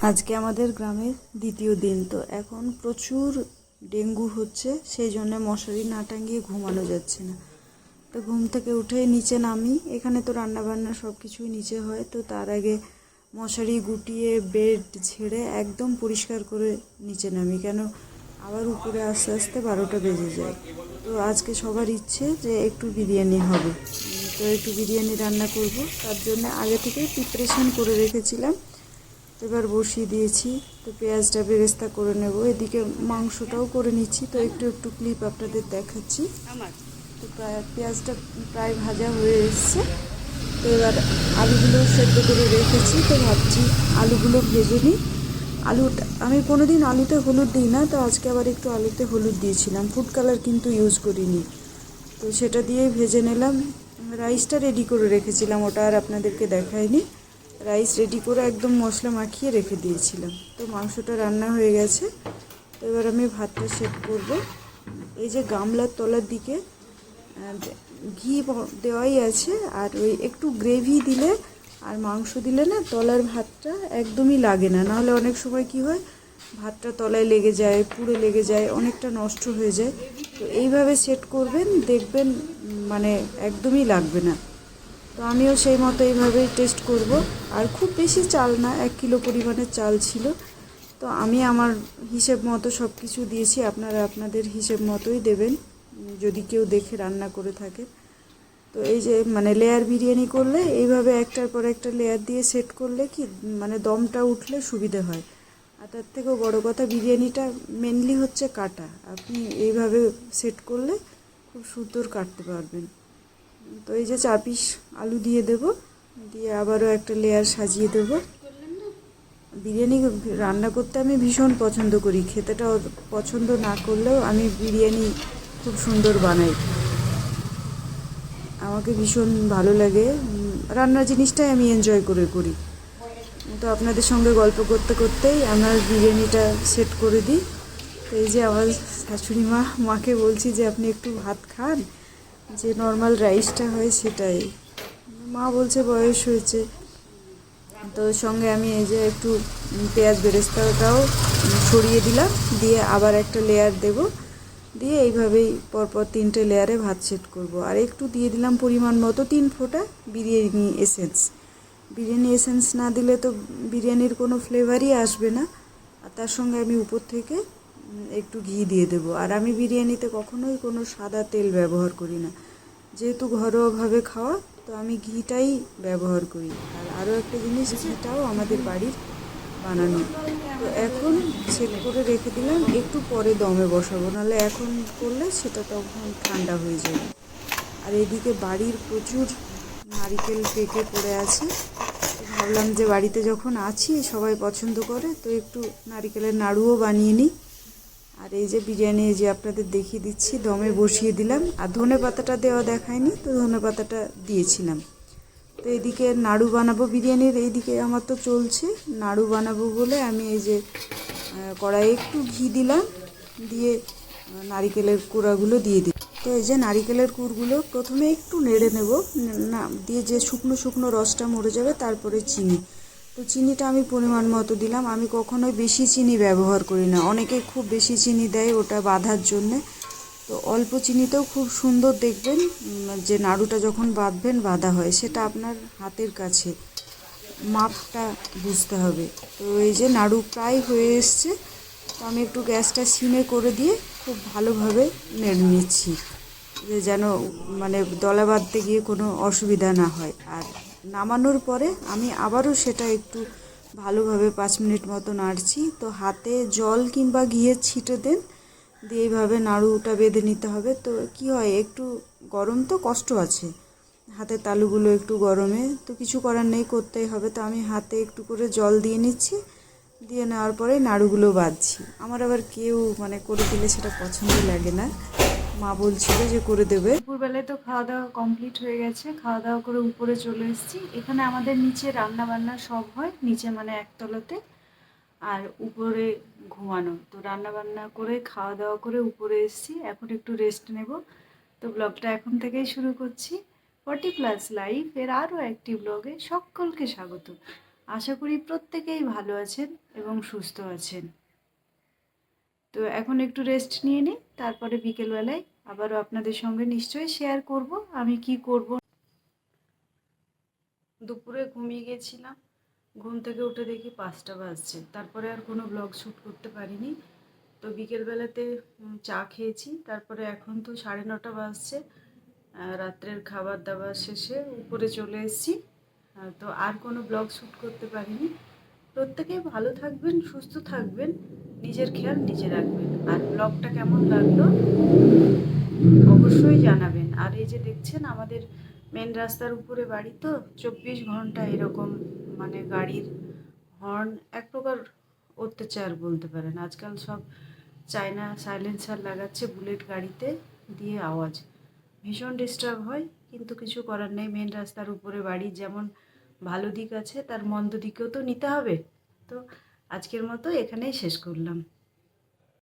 আজকে আমাদের গ্রামের দ্বিতীয় দিন, তো এখন প্রচুর ডেঙ্গু হচ্ছে, সেই জন্য মশারি না টাঙিয়ে ঘুমানো যাচ্ছে না। তো ঘুম থেকে উঠে নিচে নামি, এখানে তো রান্নাবান্না সব কিছুই নিচে হয়, তো তার আগে মশারি গুটিয়ে বেড ঝেড়ে একদম পরিষ্কার করে নিচে নামি, কেন আবার উপরে আস্তে আস্তে 12টা বেজে যায়। তো আজকে সবার ইচ্ছে যে একটু বিরিয়ানি হবে, তো একটু বিরিয়ানি রান্না করব, তার জন্য আগে থেকে প্রিপারেশন করে রেখেছিলাম। এবার বসিয়ে দিয়েছি, তো পেঁয়াজটা বেরেস্তা করে নেব, এদিকে মাংসটাও করে নিচ্ছি, তো একটু একটু ক্লিপ আপনাদের দেখাচ্ছি। তো পেঁয়াজটা প্রায় ভাজা হয়ে এসছে, তো এবার আলুগুলো সেদ্ধ করে রেখেছি, তো ভাবছি আলুগুলো ভেজে নিই। আলুটা আমি কোনোদিন আলুতে হলুদ দিই না, তো আজকে আবার একটু আলুতে হলুদ দিয়েছিলাম, ফুড কালার কিন্তু ইউজ করিনি, তো সেটা দিয়েই ভেজে নিলাম। রাইসটা রেডি করে রেখেছিলাম, ওটা আর আপনাদেরকে দেখাইনি। রাইস রেডি করে একদম মশলা মাখিয়ে রেখে দিয়েছিলাম। তো মাংসটা রান্না হয়ে গেছে, তো এবার আমি ভাতটা সেট করব। এই যে গামলার তলার দিকে ঘি দেওয়াই আছে, আর ওই একটু গ্রেভি দিলে আর মাংস দিলে না তলার ভাতটা একদমই লাগে না, নাহলে অনেক সময় কি হয়, ভাতটা তলায় লেগে যায়, পুড়ে লেগে যায়, অনেকটা নষ্ট হয়ে যায়। তো এইভাবে সেট করবেন, দেখবেন মানে একদমই লাগবে না। তো আমিও সেই মতো এইভাবেই টেস্ট করব। আর খুব বেশি চাল না, 1 কিলো পরিমাণের চাল ছিল, তো আমি আমার হিসেব মতো সব কিছু দিয়েছি, আপনারা আপনাদের হিসেব মতোই দেবেন যদি কেউ দেখে রান্না করে থাকে। তো এই যে মানে লেয়ার বিরিয়ানি করলে এইভাবে একটার পর একটা লেয়ার দিয়ে সেট করলে কি মানে দমটা উঠলে সুবিধে হয়। আর তার থেকেও বড় কথা, বিরিয়ানিটা মেনলি হচ্ছে কাটা, আপনি এইভাবে সেট করলে খুব সুন্দর কাটতে পারবেন। তো এই যে 4 পিস আলু দিয়ে দেব, দিয়ে আবারও একটা লেয়ার সাজিয়ে দেব। বিরিয়ানি রান্না করতে আমি ভীষণ পছন্দ করি, খেতেটাও পছন্দ না করলেও আমি বিরিয়ানি খুব সুন্দর বানাই, আমাকে ভীষণ ভালো লাগে। রান্নার জিনিসটাই আমি এনজয় করে করি। তো আপনাদের সঙ্গে গল্প করতে করতেই আমার বিরিয়ানিটা সেট করে দিই। তো এই যে আমার শাশুড়ি মাকে বলছি যে আপনি একটু ভাত খান, যে নর্মাল রাইসটা হয় সেটাই। মা বলছে বয়স হয়েছে। তো সঙ্গে আমি এই যে একটু পেঁয়াজ বেরেস্তাটাও ছড়িয়ে দিলাম, দিয়ে আবার একটা লেয়ার দেব, দিয়ে এইভাবেই পরপর 3টে লেয়ারে ভাত সেট করব। আর একটু দিয়ে দিলাম পরিমাণ মতো 3 ফোঁটা বিরিয়ানি এসেন্স। বিরিয়ানি এসেন্স না দিলে তো বিরিয়ানির কোনো ফ্লেভারই আসবে না। আর তার সঙ্গে আমি উপর থেকে একটু ঘি দিয়ে দেবো। আর আমি বিরিয়ানিতে কখনোই কোনো সাদা তেল ব্যবহার করি না, যেহেতু ঘরোয়াভাবে খাওয়া, তো আমি ঘিটাই ব্যবহার করি। আর আরও একটা জিনিস, ঘিটাও আমাদের বাড়ির বানানো। তো এখন সেট করে রেখে দিলাম, একটু পরে দমে বসাবো, নাহলে এখন করলে সেটা তখন ঠান্ডা হয়ে যাবে। আর এদিকে বাড়ির প্রচুর নারিকেল পেকে পড়ে আছে, তো ভাবলাম যে বাড়িতে যখন আছি সবাই পছন্দ করে, তো একটু নারিকেলের নাড়ুও বানিয়ে নিই। আর এই যে বিরিয়ানি যে আপনাদের দেখিয়ে দিচ্ছি, দমে বসিয়ে দিলাম। আর ধনে পাতাটা দেওয়া দেখায়নি, তো ধনে পাতাটা দিয়েছিলাম। তো এদিকে নাড়ু বানাবো বিরিয়ানির, এইদিকে আমার তো চলছে নাড়ু বানাবো বলে আমি এই যে কড়াইয়ে একটু ঘি দিলাম, দিয়ে নারিকেলের কোড়াগুলো দিয়ে দিই। তো এই যে নারিকেলের কুড়গুলো প্রথমে একটু নেড়ে নেব, না দিয়ে যে শুকনো শুকনো রসটা মরে যাবে, তারপরে চিনি। তো চিনিটা আমি পরিমাণ মতো দিলাম, আমি কখনোই বেশি চিনি ব্যবহার করি না, অনেকে খুব বেশি চিনি দেয় ওটা বাঁধার জন্যে। তো অল্প চিনিতেও খুব সুন্দর দেখবেন যে নাড়ুটা যখন বাঁধবেন বাঁধা হয়, সেটা আপনার হাতের কাছে মাপটা বুঝতে হবে। তো এই যে নাড়ু প্রায় হয়ে এসছে, তো আমি একটু গ্যাসটা সিমে করে দিয়ে খুব ভালোভাবে নেড়ে নিচ্ছি, যেন মানে দলা বাঁধতে গিয়ে কোনো অসুবিধা না হয়। আর নামানোর পরে আমি আবারও সেটা একটু ভালোভাবে 5 মিনিট মতো নাড়ছি। তো হাতে জল কিংবা ঘিয়ের ছিটে দেন, দিয়ে এইভাবে নাড়ুটা বেঁধে নিতে হবে। তো কি হয়, একটু গরম তো কষ্ট আছে, হাতের তালুগুলো একটু গরমে, তো কিছু করার নেই, করতেই হবে। তো আমি হাতে একটু করে জল দিয়ে নিচ্ছি, দিয়ে নেওয়ার পরে নাড়ুগুলো বাঁধছি। আমার আবার কেউ মানে করে দিলে সেটা পছন্দ লাগে না, মা বলছিল যে করে দেবে। দুপুরবেলায় তো খাওয়া দাওয়া কমপ্লিট হয়ে গেছে, খাওয়া দাওয়া করে উপরে চলে এসেছি। এখানে আমাদের নিচে রান্না বান্না সব হয়, নিচে মানে একতলাতে, আর উপরে ঘুমানো। তো রান্না বান্না করে খাওয়া দাওয়া করে উপরে এসেছি, এখন একটু রেস্ট নেব। তো ব্লগটা এখন থেকেই শুরু করছি। 40+ লাইফ এর আরও একটি ব্লগে সকলকে স্বাগত। আশা করি প্রত্যেকেই ভালো আছেন এবং সুস্থ আছেন। তো এখন একটু রেস্ট নিয়ে নিই, তারপরে বিকেলবেলায় আবারও আপনাদের সঙ্গে নিশ্চয়ই শেয়ার করব আমি কি করব। দুপুরে ঘুমিয়ে গেছিলাম, ঘুম থেকে উঠে দেখি 5টা বাজছে, তারপরে আর কোনো ব্লগ শ্যুট করতে পারিনি। তো বিকেলবেলাতে চা খেয়েছি, তারপরে এখন তো 9:30 বাজছে। রাত্রের খাবার দাবার শেষে উপরে চলে এসেছি। তো আর কোনো ব্লগ শ্যুট করতে পারিনি। প্রত্যেকেই ভালো থাকবেন, সুস্থ থাকবেন, নিজের খেয়াল নিজে রাখবেন। আর ব্লগটা কেমন লাগলো অবশ্যই জানাবেন। আর এই যে দেখছেন আমাদের মেন রাস্তার উপরে বাড়ি, তো 24 ঘন্টা এরকম মানে গাড়ির হর্ন, এক প্রকার অত্যাচার বলতে পারেন। আজকাল সব চায়না সাইলেন্সার লাগাচ্ছে বুলেট গাড়িতে, দিয়ে আওয়াজ ভীষণ ডিস্টার্ব হয়। কিন্তু কিছু করার নেই, মেন রাস্তার উপরে বাড়ির যেমন ভালো দিক আছে তার মন্দ দিকেও তো নিতে হবে। তো আজকের মতো এখানেই শেষ করলাম।